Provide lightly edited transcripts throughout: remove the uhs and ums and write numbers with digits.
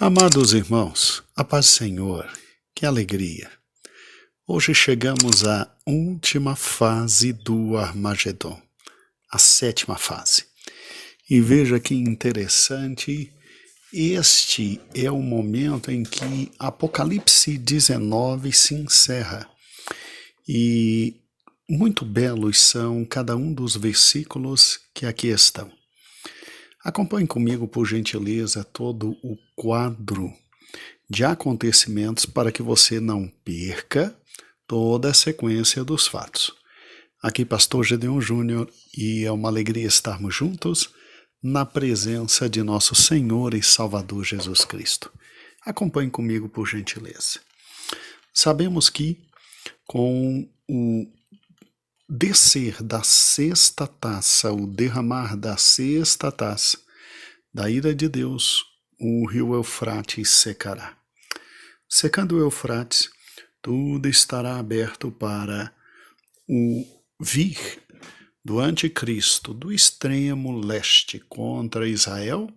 Amados irmãos, a paz do Senhor, que alegria! Hoje chegamos à última fase do Armagedon, a sétima fase. E veja que interessante, este é o momento em que Apocalipse 19 se encerra. E muito belos são cada um dos versículos que aqui estão. Acompanhe comigo, por gentileza, todo o quadro de acontecimentos para que você não perca toda a sequência dos fatos. Aqui, Pastor Gedeon Júnior, e é uma alegria estarmos juntos na presença de nosso Senhor e Salvador Jesus Cristo. Acompanhe comigo, por gentileza. Sabemos que com o descer da sexta taça, o derramar da sexta taça da ira de Deus, o rio Eufrates secará. Secando o Eufrates, tudo estará aberto para o vir do anticristo do extremo leste contra Israel,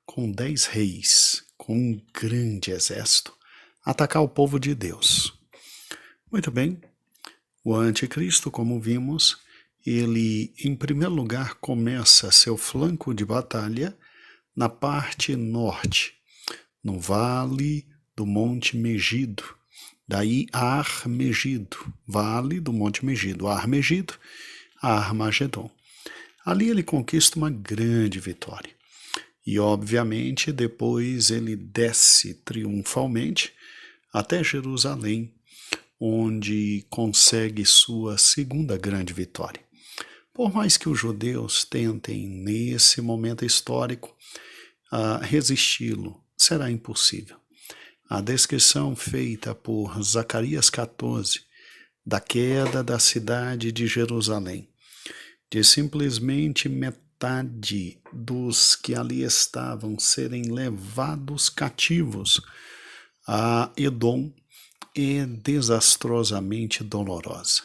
com 10 reis, com um grande exército, atacar o povo de Deus. Muito bem, o anticristo, como vimos, ele, em primeiro lugar, começa seu flanco de batalha na parte norte, no vale do Monte Megido, daí Ar-Megido, vale do Monte Megido, Ar-Megido, Armagedon. Ali ele conquista uma grande vitória. E, obviamente, depois ele desce triunfalmente até Jerusalém, onde consegue sua segunda grande vitória. Por mais que os judeus tentem, nesse momento histórico, resisti-lo, será impossível. A descrição feita por Zacarias 14 da queda da cidade de Jerusalém, de simplesmente metade dos que ali estavam serem levados cativos a Edom, é desastrosamente dolorosa.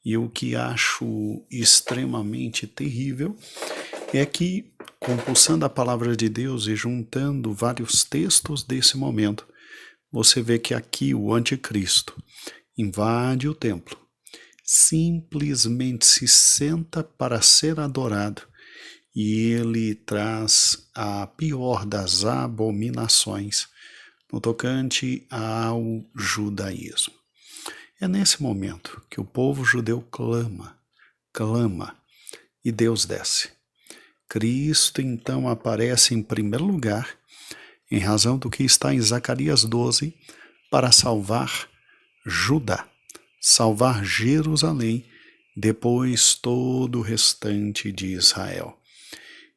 E o que acho extremamente terrível é que, compulsando a palavra de Deus e juntando vários textos desse momento, você vê que aqui o anticristo invade o templo, simplesmente se senta para ser adorado, e ele traz a pior das abominações no tocante ao judaísmo. É nesse momento que o povo judeu clama, e Deus desce. Cristo então aparece em primeiro lugar, em razão do que está em Zacarias 12, para salvar Judá, salvar Jerusalém, depois todo o restante de Israel.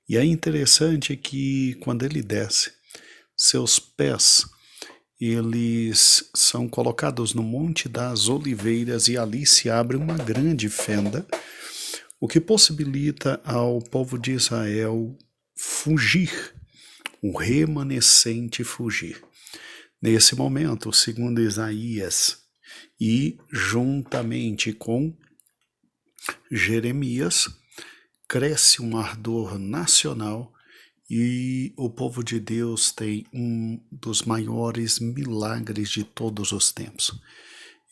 E é interessante que quando ele desce, seus pés eles são colocados no Monte das Oliveiras e ali se abre uma grande fenda, o que possibilita ao povo de Israel fugir, o remanescente fugir. Nesse momento, segundo Isaías, e juntamente com Jeremias, cresce um ardor nacional e o povo de Deus tem um dos maiores milagres de todos os tempos.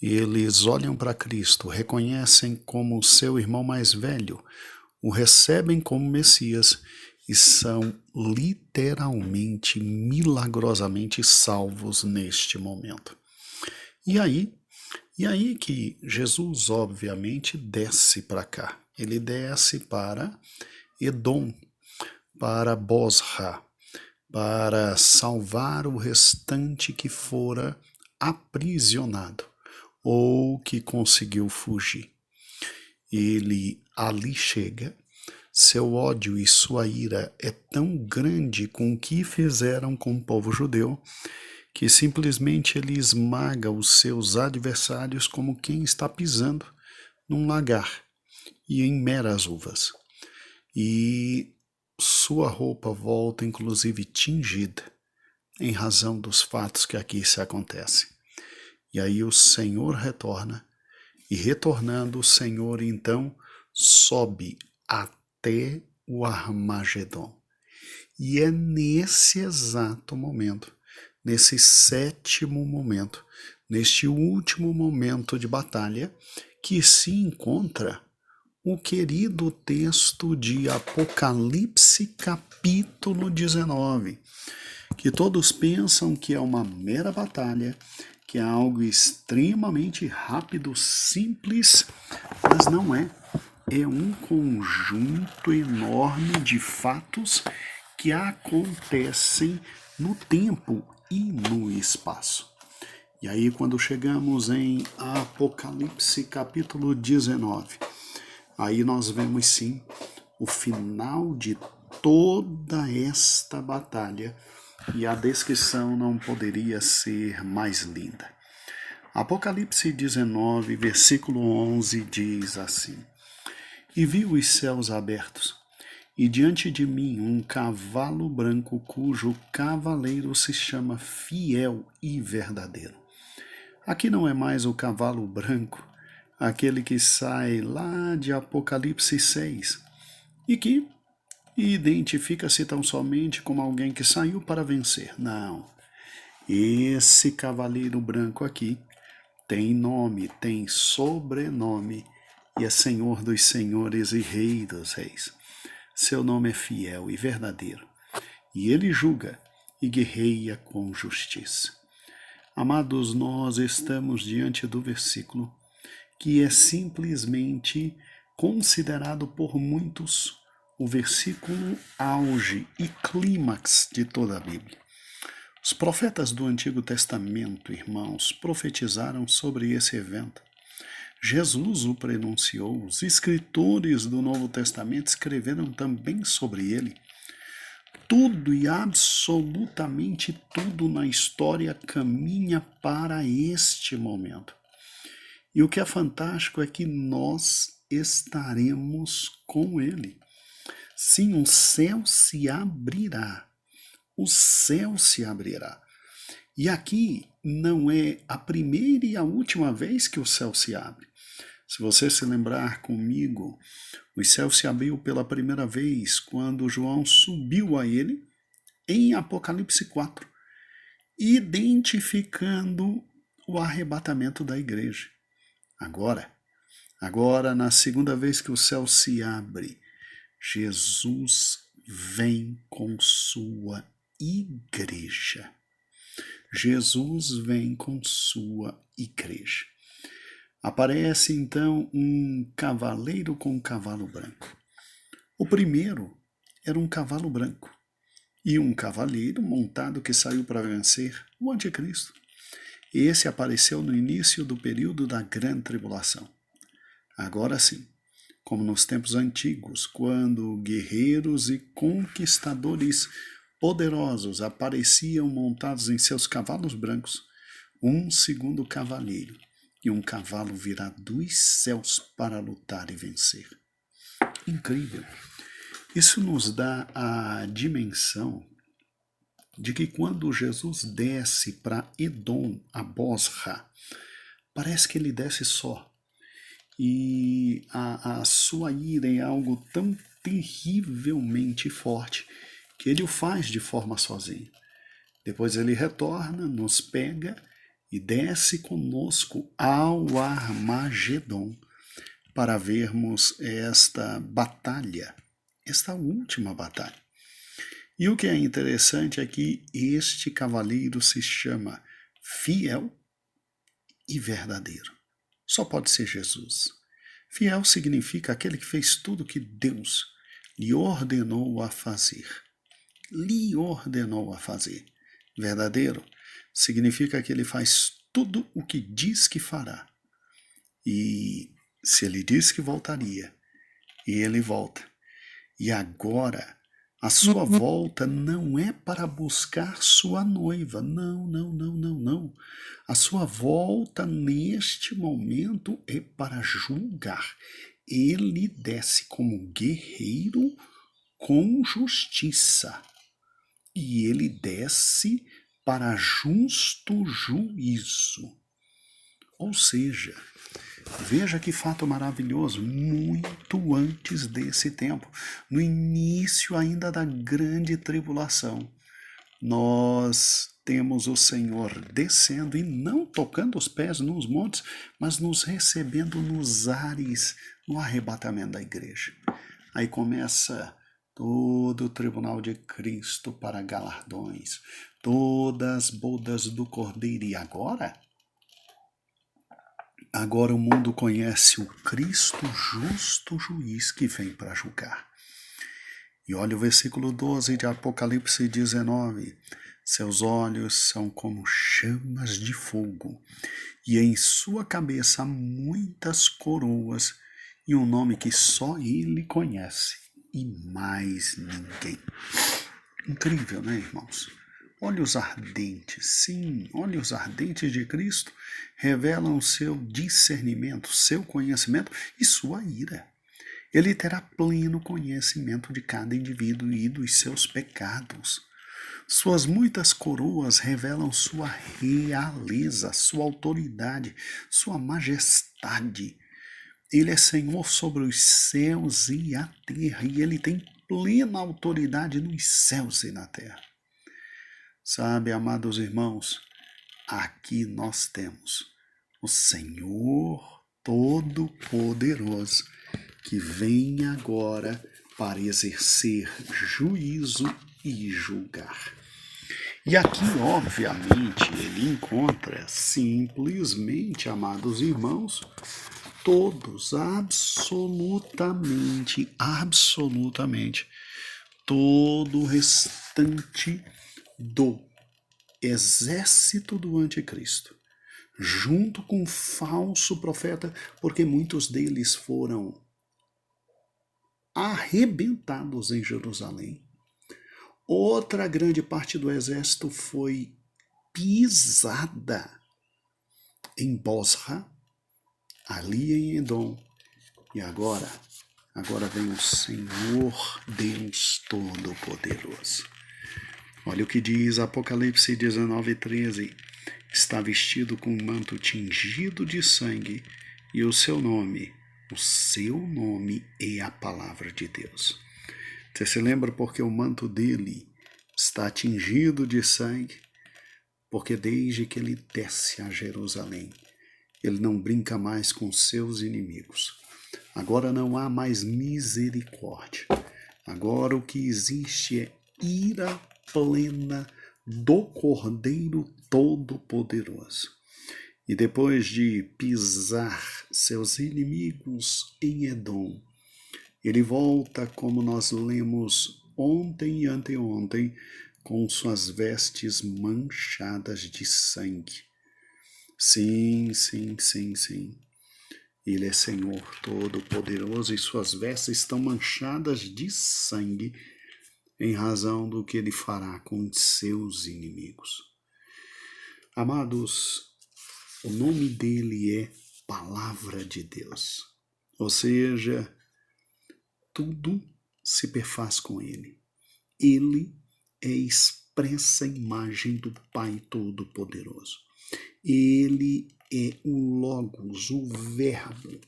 Eles olham para Cristo, reconhecem como seu irmão mais velho, o recebem como Messias e são literalmente, milagrosamente salvos neste momento. E aí que Jesus, obviamente, desce para cá. Ele desce para Edom, para Bosra, para salvar o restante que fora aprisionado ou que conseguiu fugir. Ele ali chega, seu ódio e sua ira é tão grande com o que fizeram com o povo judeu, que simplesmente ele esmaga os seus adversários como quem está pisando num lagar e em meras uvas. E sua roupa volta inclusive tingida, em razão dos fatos que aqui se acontecem. E aí o Senhor retorna, e retornando o Senhor então sobe até o Armagedon. E é nesse exato momento nesse sétimo momento, neste último momento de batalha, que se encontra o querido texto de Apocalipse, capítulo 19, que todos pensam que é uma mera batalha, que é algo extremamente rápido, simples, mas não é. É um conjunto enorme de fatos que acontecem no tempo e no espaço. E aí, quando chegamos em Apocalipse capítulo 19, aí nós vemos sim o final de toda esta batalha, e a descrição não poderia ser mais linda. Apocalipse 19, versículo 11 diz assim: E vi os céus abertos, e diante de mim um cavalo branco, cujo cavaleiro se chama Fiel e Verdadeiro. Aqui não é mais o cavalo branco, aquele que sai lá de Apocalipse 6, e que identifica-se tão somente como alguém que saiu para vencer. Não. Esse cavaleiro branco aqui tem nome, tem sobrenome, e é Senhor dos senhores e Rei dos reis. Seu nome é fiel e verdadeiro, e ele julga e guerreia com justiça. Amados, nós estamos diante do versículo que é simplesmente considerado por muitos o versículo auge e clímax de toda a Bíblia. Os profetas do Antigo Testamento, irmãos, profetizaram sobre esse evento. Jesus o prenunciou, os escritores do Novo Testamento escreveram também sobre ele. Tudo e absolutamente tudo na história caminha para este momento. E o que é fantástico é que nós estaremos com ele. Sim, o céu se abrirá. O céu se abrirá. E aqui não é a primeira e a última vez que o céu se abre. Se você se lembrar comigo, o céu se abriu pela primeira vez quando João subiu a ele em Apocalipse 4, identificando o arrebatamento da igreja. Agora, na segunda vez que o céu se abre, Jesus vem com sua igreja. Jesus vem com sua igreja. Aparece então um cavaleiro com um cavalo branco. O primeiro era um cavalo branco e um cavaleiro montado que saiu para vencer o anticristo. Esse apareceu no início do período da grande tribulação. Agora sim, como nos tempos antigos, quando guerreiros e conquistadores poderosos apareciam montados em seus cavalos brancos, um segundo cavaleiro e um cavalo virá dos céus para lutar e vencer. Incrível! Isso nos dá a dimensão de que quando Jesus desce para Edom, a Bosra, parece que ele desce só. E a sua ira é algo tão terrivelmente forte que ele o faz de forma sozinho. Depois ele retorna, nos pega e desce conosco ao Armagedon para vermos esta batalha, esta última batalha. E o que é interessante é que este cavaleiro se chama Fiel e Verdadeiro. Só pode ser Jesus. Fiel significa aquele que fez tudo que Deus lhe ordenou a fazer. Lhe ordenou a fazer. Verdadeiro significa que ele faz tudo o que diz que fará. E se ele disse que voltaria, ele volta. E agora, a sua volta não é para buscar sua noiva. Não. A sua volta neste momento é para julgar. Ele desce como guerreiro com justiça. E ele desce para justo juízo. Ou seja, veja que fato maravilhoso, muito antes desse tempo, no início ainda da grande tribulação, nós temos o Senhor descendo e não tocando os pés nos montes, mas nos recebendo nos ares, no arrebatamento da igreja. Aí começa todo o tribunal de Cristo para galardões, todas as bodas do Cordeiro. E agora o mundo conhece o Cristo justo juiz que vem para julgar. E olha o versículo 12 de Apocalipse 19. Seus olhos são como chamas de fogo, e em sua cabeça há muitas coroas, e um nome que só ele conhece, e mais ninguém. Incrível, né, irmãos? Olhos ardentes, sim, olhos ardentes de Cristo revelam seu discernimento, seu conhecimento e sua ira. Ele terá pleno conhecimento de cada indivíduo e dos seus pecados. Suas muitas coroas revelam sua realeza, sua autoridade, sua majestade. Ele é Senhor sobre os céus e a terra, e ele tem plena autoridade nos céus e na terra. Sabe, amados irmãos, aqui nós temos o Senhor Todo-Poderoso, que vem agora para exercer juízo e julgar. E aqui, obviamente, ele encontra simplesmente, amados irmãos, todos, absolutamente, todo o restante do exército do anticristo, junto com o falso profeta, porque muitos deles foram arrebentados em Jerusalém. Outra grande parte do exército foi pisada em Bosra, ali em Edom. E agora vem o Senhor Deus Todo-Poderoso. Olha o que diz Apocalipse 19:13. Está vestido com um manto tingido de sangue, e o seu nome é a palavra de Deus. Você se lembra porque o manto dele está tingido de sangue? Porque desde que ele desce a Jerusalém, ele não brinca mais com seus inimigos. Agora não há mais misericórdia. Agora o que existe é ira plena do Cordeiro Todo-Poderoso. E depois de pisar seus inimigos em Edom, ele volta, como nós lemos ontem e anteontem, com suas vestes manchadas de sangue. Sim. Ele é Senhor Todo-Poderoso e suas vestes estão manchadas de sangue em razão do que ele fará com seus inimigos. Amados, o nome dele é Palavra de Deus, ou seja, tudo se perfaz com ele. Ele é expressa imagem do Pai Todo-Poderoso. Ele é o Logos, o Verbo.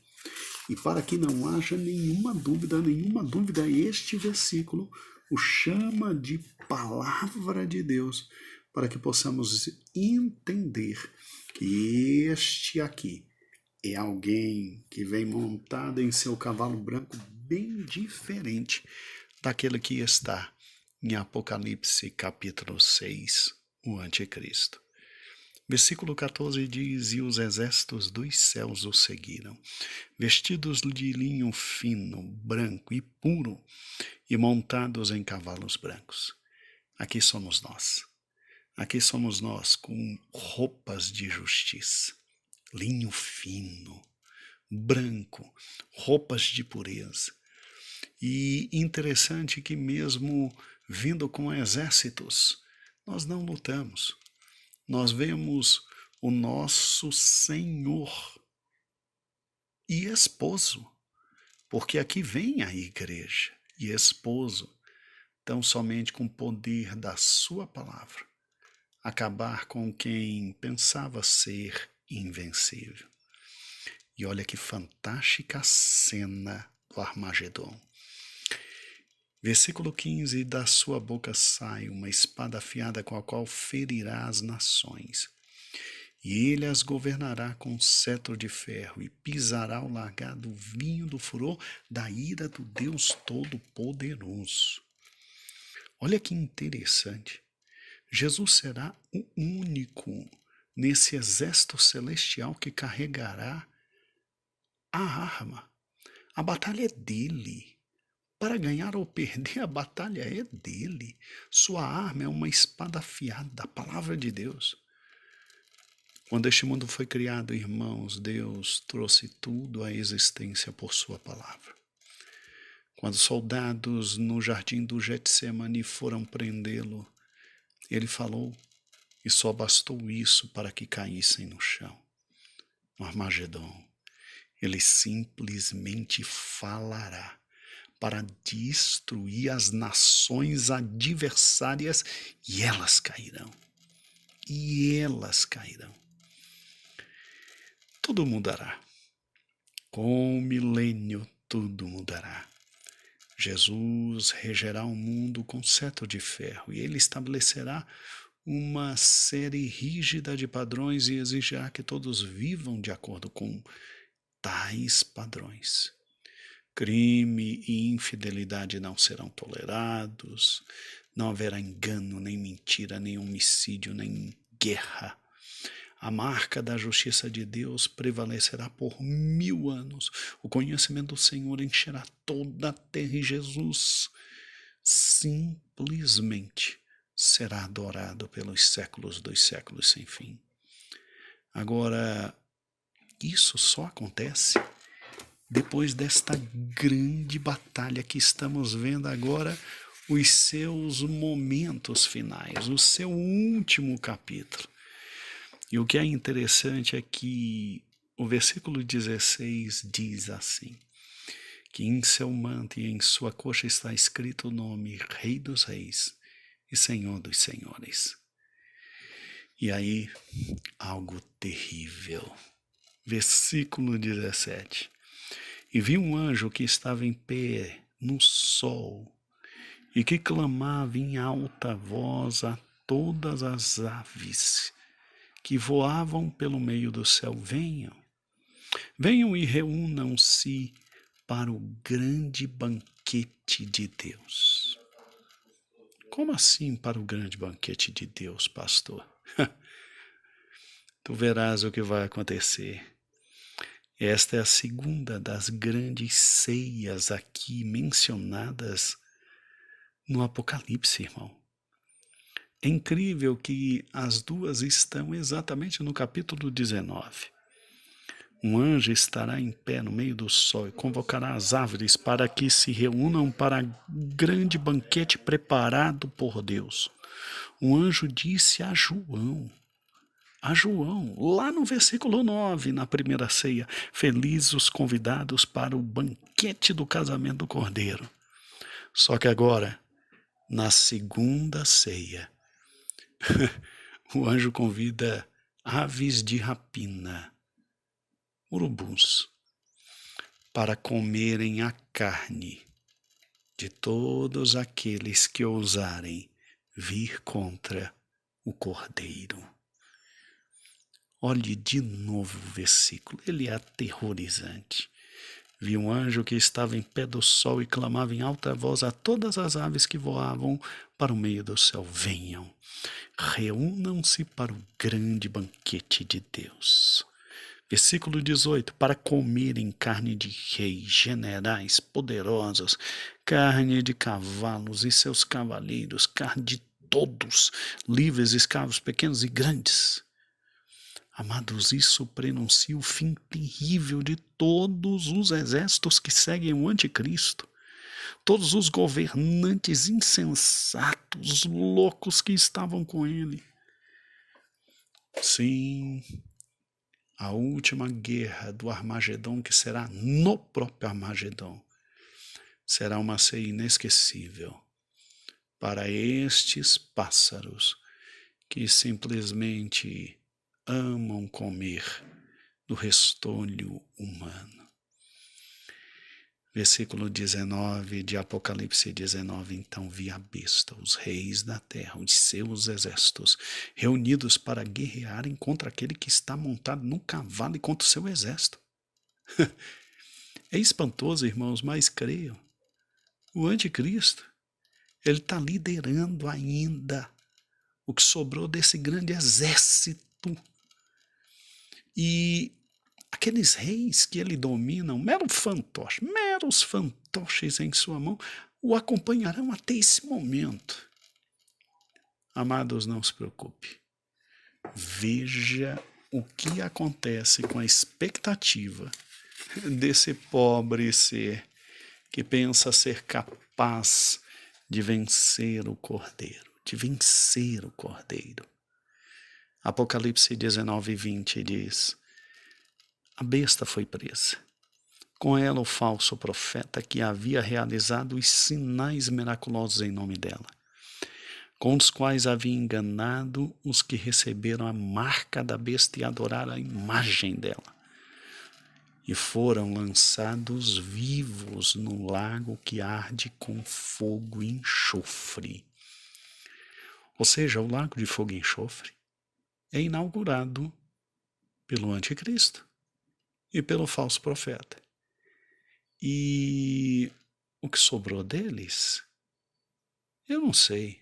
E para que não haja nenhuma dúvida, este versículo o chama de Palavra de Deus, para que possamos entender que este aqui é alguém que vem montado em seu cavalo branco, bem diferente daquele que está em Apocalipse capítulo 6, o anticristo. Versículo 14 diz: E os exércitos dos céus o seguiram, vestidos de linho fino, branco e puro, e montados em cavalos brancos. Aqui somos nós com roupas de justiça, linho fino, branco, roupas de pureza. E interessante que mesmo vindo com exércitos, nós não lutamos. Nós vemos o nosso Senhor e esposo, porque aqui vem a igreja e esposo, tão somente com o poder da sua palavra, acabar com quem pensava ser invencível. E olha que fantástica cena do Armagedon. Versículo 15: da sua boca sai uma espada afiada com a qual ferirá as nações. E ele as governará com cetro de ferro, e pisará o lagar do vinho do furor da ira do Deus Todo-Poderoso. Olha que interessante. Jesus será o único nesse exército celestial que carregará a arma. A batalha é dele. Para ganhar ou perder, a batalha é dele. Sua arma é uma espada afiada, a palavra de Deus. Quando este mundo foi criado, irmãos, Deus trouxe tudo à existência por sua palavra. Quando soldados no jardim do Getsemane foram prendê-lo, ele falou, e só bastou isso para que caíssem no chão. No Armagedon, ele simplesmente falará para destruir as nações adversárias e elas cairão. E elas cairão. Tudo mudará. Com o milênio, tudo mudará. Jesus regerá o mundo com cetro de ferro e ele estabelecerá uma série rígida de padrões e exigirá que todos vivam de acordo com tais padrões. Crime e infidelidade não serão tolerados, não haverá engano, nem mentira, nem homicídio, nem guerra. A marca da justiça de Deus prevalecerá por 1000 anos. O conhecimento do Senhor encherá toda a terra e Jesus simplesmente será adorado pelos séculos dos séculos sem fim. Agora, isso só acontece depois desta grande batalha que estamos vendo agora, os seus momentos finais, o seu último capítulo. E o que é interessante é que o versículo 16 diz assim, que em seu manto e em sua coxa está escrito o nome Rei dos Reis e Senhor dos Senhores. E aí, algo terrível. Versículo 17. E vi um anjo que estava em pé no sol e que clamava em alta voz a todas as aves que voavam pelo meio do céu, venham e reúnam-se para o grande banquete de Deus. Como assim para o grande banquete de Deus, pastor? Tu verás o que vai acontecer. Esta é a segunda das grandes ceias aqui mencionadas no Apocalipse, irmão. É incrível que as duas estão exatamente no capítulo 19. Um anjo estará em pé no meio do sol e convocará as árvores para que se reúnam para grande banquete preparado por Deus. Um anjo disse a João, lá no versículo 9, na primeira ceia, felizes os convidados para o banquete do casamento do Cordeiro. Só que agora, na segunda ceia, o anjo convida aves de rapina, urubus, para comerem a carne de todos aqueles que ousarem vir contra o Cordeiro. Olhe de novo o versículo, ele é aterrorizante. Vi um anjo que estava em pé do sol e clamava em alta voz a todas as aves que voavam para o meio do céu, venham, reúnam-se para o grande banquete de Deus. Versículo 18, para comerem carne de reis, generais, poderosos, carne de cavalos e seus cavaleiros, carne de todos, livres, escravos, pequenos e grandes. Amados, isso prenuncia o fim terrível de todos os exércitos que seguem o anticristo. Todos os governantes insensatos, loucos que estavam com ele. Sim, a última guerra do Armagedon, que será no próprio Armagedon, será uma ceia inesquecível para estes pássaros que simplesmente amam comer do restolho humano. Versículo 19 de Apocalipse 19. Então vi a besta, os reis da terra, os seus exércitos, reunidos para guerrearem contra aquele que está montado no cavalo e contra o seu exército. É espantoso, irmãos, mas creiam. O anticristo, ele está liderando ainda o que sobrou desse grande exército. E aqueles reis que ele domina, meros fantoches em sua mão, o acompanharão até esse momento. Amados, não se preocupe. Veja o que acontece com a expectativa desse pobre ser que pensa ser capaz de vencer o Cordeiro, Apocalipse 19:20 diz: a besta foi presa. Com ela o falso profeta que havia realizado os sinais miraculosos em nome dela, com os quais havia enganado os que receberam a marca da besta e adoraram a imagem dela. E foram lançados vivos no lago que arde com fogo e enxofre. Ou seja, o lago de fogo e enxofre é inaugurado pelo anticristo e pelo falso profeta. E o que sobrou deles, eu não sei,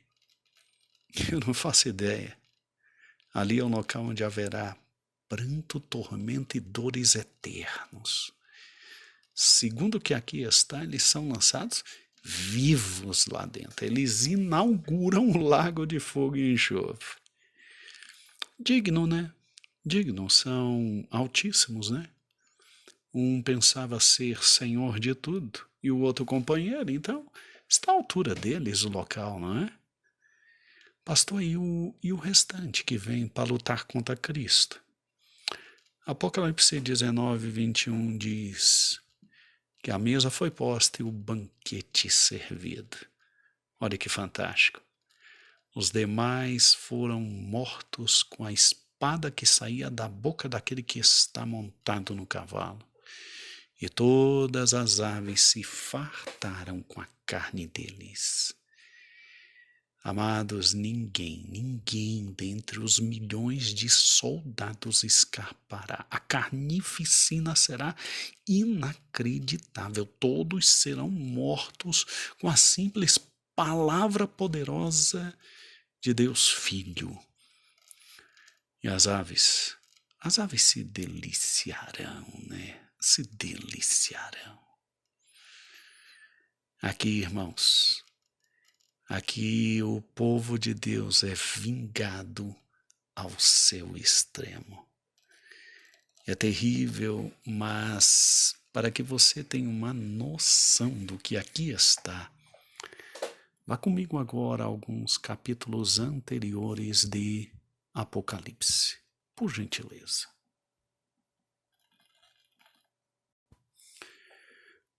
eu não faço ideia. Ali é um local onde haverá pranto, tormento e dores eternos. Segundo o que aqui está, eles são lançados vivos lá dentro. Eles inauguram o lago de fogo e enxofre. Digno, né? Dignos, são altíssimos, né? Um pensava ser senhor de tudo e o outro companheiro, então está à altura deles o local, não é? Pastor, e o restante que vem para lutar contra Cristo? Apocalipse 19:21 diz que a mesa foi posta e o banquete servido. Olha que fantástico. Os demais foram mortos com a espada que saía da boca daquele que está montado no cavalo. E todas as aves se fartaram com a carne deles. Amados, ninguém dentre os milhões de soldados escapará. A carnificina será inacreditável. Todos serão mortos com a simples palavra poderosa de Deus Filho. E as aves se deliciarão, né? Se deliciarão. Aqui, irmãos, aqui o povo de Deus é vingado ao seu extremo. É terrível, mas para que você tenha uma noção do que aqui está, vá comigo agora a alguns capítulos anteriores de Apocalipse, por gentileza.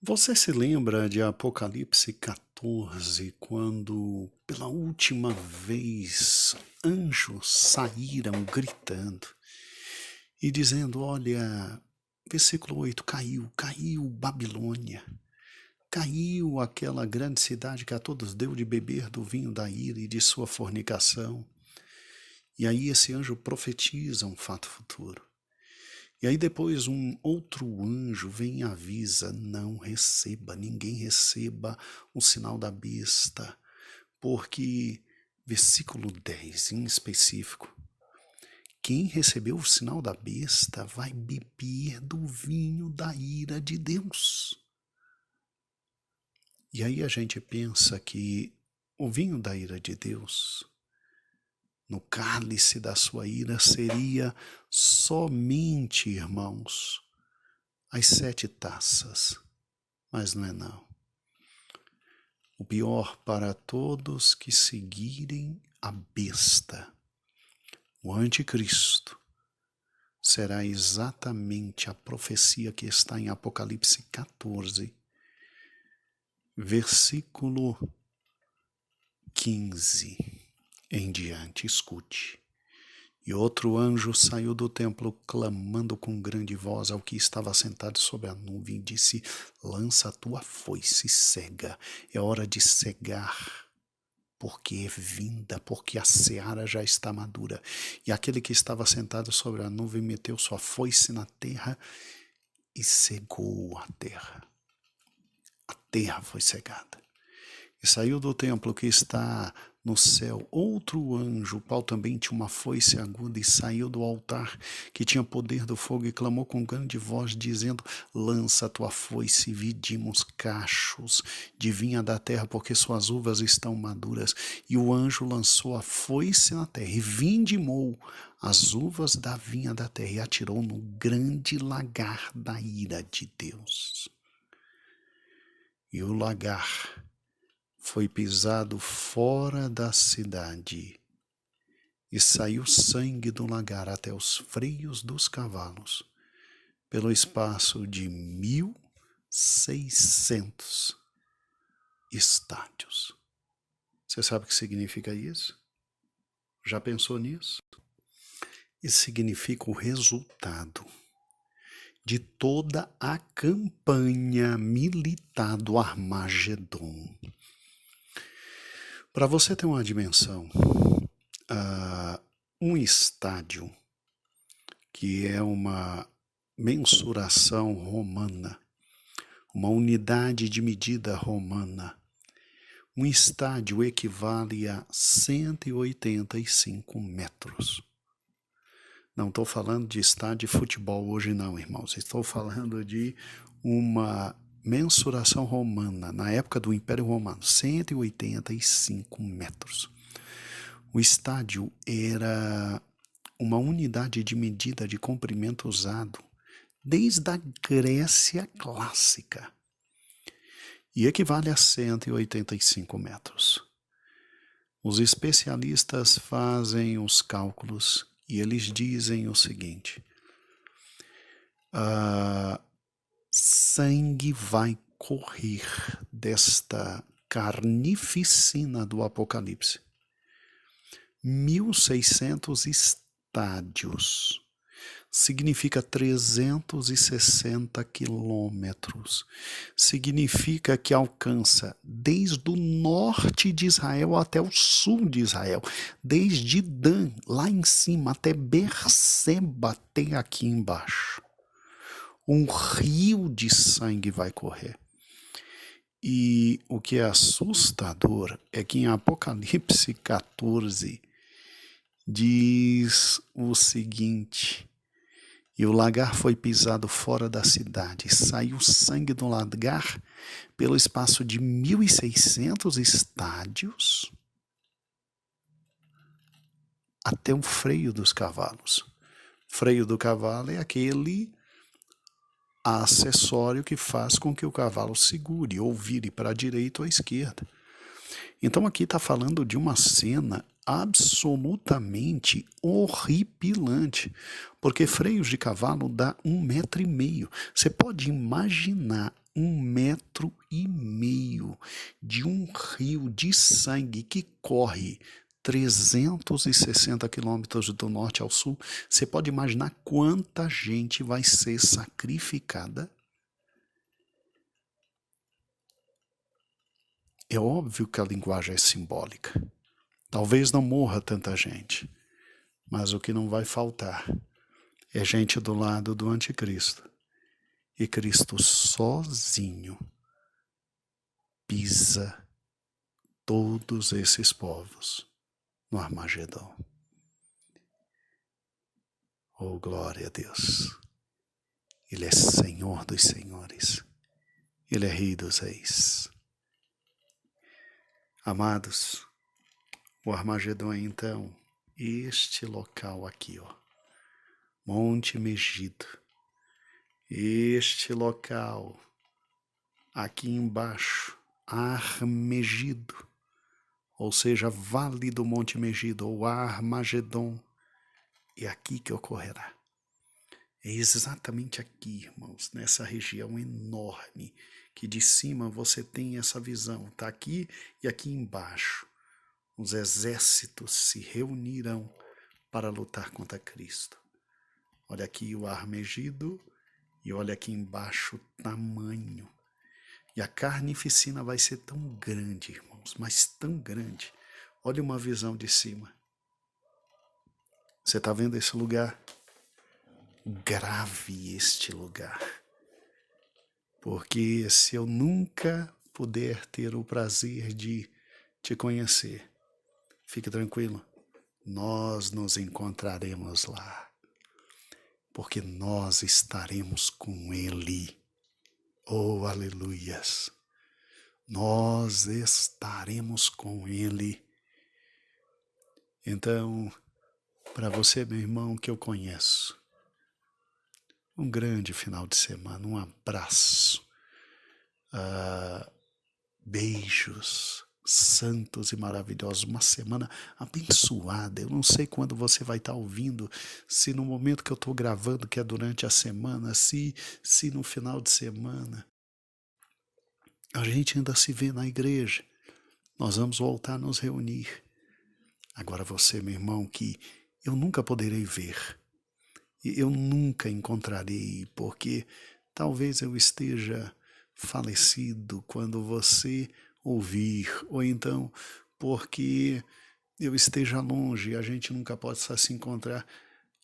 Você se lembra de Apocalipse 14, quando pela última vez anjos saíram gritando e dizendo, olha, versículo 8, caiu Babilônia, caiu aquela grande cidade que a todos deu de beber do vinho da ira e de sua fornicação. E aí esse anjo profetiza um fato futuro. E aí depois um outro anjo vem e avisa, ninguém receba o sinal da besta, porque, versículo 10 em específico, quem recebeu o sinal da besta vai beber do vinho da ira de Deus. E aí a gente pensa que o vinho da ira de Deus, no cálice da sua ira, seria somente, irmãos, as 7 taças. Mas não é não. O pior para todos que seguirem a besta, o anticristo, será exatamente a profecia que está em Apocalipse 14, versículo 15 em diante. Escute. E outro anjo saiu do templo, clamando com grande voz ao que estava sentado sobre a nuvem, e disse: lança a tua foice cega, é hora de cegar, porque é vinda, porque a seara já está madura. E aquele que estava sentado sobre a nuvem meteu sua foice na terra e cegou a terra. A terra foi cegada. E saiu do templo que está no céu outro anjo, o qual também tinha uma foice aguda, e saiu do altar que tinha poder do fogo e clamou com grande voz, dizendo: lança a tua foice e vidimos cachos de vinha da terra, porque suas uvas estão maduras. E o anjo lançou a foice na terra e vindimou as uvas da vinha da terra e atirou no grande lagar da ira de Deus. E o lagar foi pisado fora da cidade, e saiu sangue do lagar até os freios dos cavalos, pelo espaço de 1.600 estádios. Você sabe o que significa isso? Já pensou nisso? Isso significa o resultado de toda a campanha militar do Armagedon. Para você ter uma dimensão, um estádio, que é uma mensuração romana, uma unidade de medida romana, um estádio equivale a 185 metros. Não estou falando de estádio de futebol hoje não, irmãos. Estou falando de uma mensuração romana, na época do Império Romano, 185 metros. O estádio era uma unidade de medida de comprimento usado desde a Grécia clássica e equivale a 185 metros. Os especialistas fazem os cálculos e eles dizem o seguinte: sangue vai correr desta carnificina do Apocalipse. 1.600 estádios significa 360 quilômetros. Significa que alcança desde o norte de Israel até o sul de Israel. Desde Dan, lá em cima, até Berseba, tem aqui embaixo. Um rio de sangue vai correr. E o que é assustador é que em Apocalipse 14 diz o seguinte: e o lagar foi pisado fora da cidade, saiu sangue do lagar pelo espaço de 1.600 estádios até o freio dos cavalos. Freio do cavalo é aquele acessório que faz com que o cavalo segure ou vire para a direita ou à esquerda. Então aqui está falando de uma cena absolutamente horripilante, porque freios de cavalo dá 1,5 metro. Você pode imaginar 1,5 metro de um rio de sangue que corre 360 quilômetros do norte ao sul. Você pode imaginar quanta gente vai ser sacrificada? É óbvio que a linguagem é simbólica. Talvez não morra tanta gente, mas o que não vai faltar é gente do lado do anticristo. E Cristo sozinho pisa todos esses povos no Armagedon. Oh, glória a Deus! Ele é Senhor dos senhores. Ele é Rei dos reis. Amados, o Armagedon é então este local aqui, ó, Monte Megido. Este local aqui embaixo, Armegido, ou seja, Vale do Monte Megido, ou Armagedon, é aqui que ocorrerá. É exatamente aqui, irmãos, nessa região enorme, que de cima você tem essa visão, está aqui e aqui embaixo. Os exércitos se reunirão para lutar contra Cristo. Olha aqui o Armegido e olha aqui embaixo o tamanho. E a carnificina vai ser tão grande, irmãos, mas tão grande. Olha uma visão de cima. Você está vendo esse lugar? Grave este lugar. Porque se eu nunca puder ter o prazer de te conhecer, fique tranquilo, nós nos encontraremos lá. Porque nós estaremos com Ele. Oh, aleluias! Nós estaremos com Ele. Então, para você, meu irmão, que eu conheço, um grande final de semana, um abraço, beijos santos e maravilhosos, uma semana abençoada. Eu não sei quando você vai estar ouvindo, se no momento que eu estou gravando, que é durante a semana, se no final de semana. A gente ainda se vê na igreja, nós vamos voltar a nos reunir. Agora você, meu irmão, que eu nunca poderei ver, eu nunca encontrarei, porque talvez eu esteja falecido quando você ouvir, ou então porque eu esteja longe e a gente nunca possa se encontrar.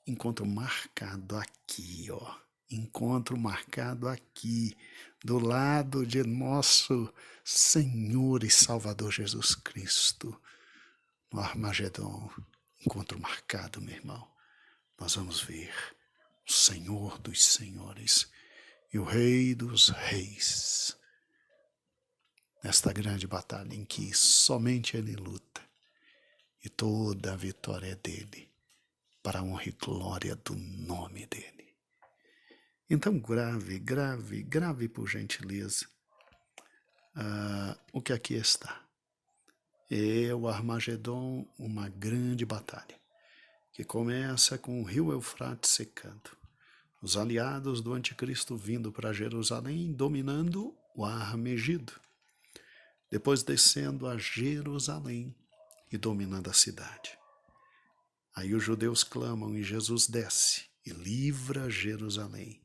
Encontro marcado aqui, ó. Encontro marcado aqui, do lado de nosso Senhor e Salvador Jesus Cristo, no Armagedon. Encontro marcado, meu irmão. Nós vamos ver o Senhor dos Senhores e o Rei dos Reis nesta grande batalha em que somente Ele luta e toda a vitória é dele, para a honra e glória do nome dele. Então grave por gentileza o que aqui está. É o Armagedon, uma grande batalha, que começa com o rio Eufrates secando, os aliados do anticristo vindo para Jerusalém, dominando o Armegido, depois descendo a Jerusalém e dominando a cidade. Aí os judeus clamam e Jesus desce e livra Jerusalém.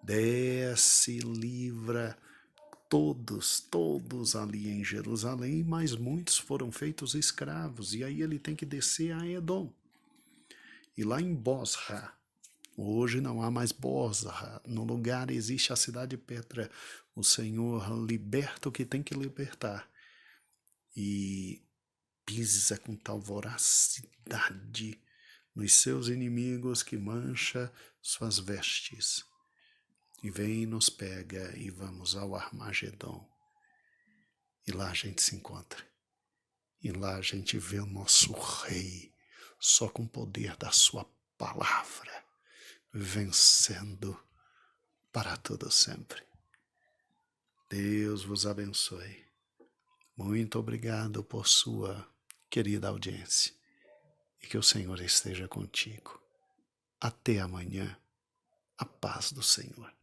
Desce, livra todos ali em Jerusalém, mas muitos foram feitos escravos, e aí ele tem que descer a Edom. E lá em Bosra, hoje não há mais Bosra, no lugar existe a cidade de Petra. O Senhor liberta o que tem que libertar e pisa com tal voracidade nos seus inimigos que mancha suas vestes. E vem e nos pega e vamos ao Armagedon. E lá a gente se encontra. E lá a gente vê o nosso Rei, só com o poder da sua palavra, vencendo para todo sempre. Deus vos abençoe. Muito obrigado por sua querida audiência. E que o Senhor esteja contigo. Até amanhã. A paz do Senhor.